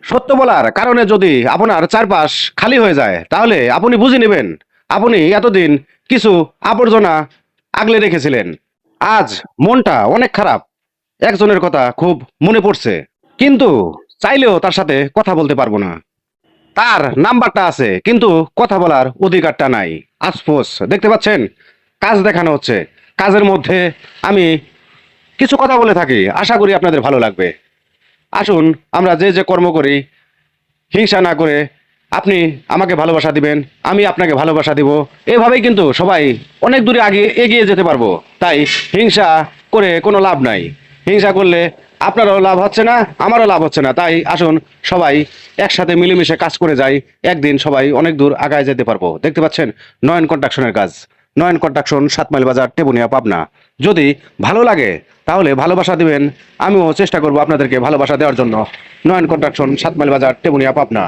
সত্য বলার কারণে যদি আপনার চারপাশ খালি হয়ে যায় তাহলে আপনি বুঝে নেবেন আপনি এতদিন কিছু আবর্জনা আগলে রেখেছিলেন। আজ মনটা অনেক খারাপ, একজনের কথা খুব মনে পড়ছে, কিন্তু চাইলেও তার সাথে কথা বলতে পারবো না। তার নাম্বারটা আছে কিন্তু কথা বলার অধিকারটা নাই। আফসোস, দেখতে পাচ্ছেন কাজ দেখানো হচ্ছে, কাজের মধ্যে আমি কিছু কথা বলে থাকি, আশা করি আপনাদের ভালো লাগবে। আসুন আমরা যে যে কর্ম করি হিংসা না করে আপনি আমাকে ভালোবাসা দিবেন, আমি আপনাকে ভালোবাসা দিব, এভাবেই কিন্তু সবাই অনেক দূরে আগে এগিয়ে যেতে পারবো। তাই হিংসা করে কোনো লাভ নাই। হিংসা করলে আপনারও লাভ হচ্ছে না, আমারও লাভ হচ্ছে না। তাই আসুন সবাই একসাথে মিলেমিশে কাজ করে যাই, একদিন সবাই অনেক দূর আগায় যেতে পারবো। দেখতে পাচ্ছেন নয়ন কন্ট্রাকশনের কাজ, নয়ন কন্ট্রাকশন, 7 মাইল বাজার, টেবুনিয়া, পাবনা। যদি ভালো লাগে তাহলে ভালোবাসা দিবেন, আমিও চেষ্টা করব আপনাদেরকে ভালোবাসা দেওয়ার জন্য। নয়ন কন্ট্রাকশন, 7 মাইল বাজার, টেবুনিয়া, পাবনা।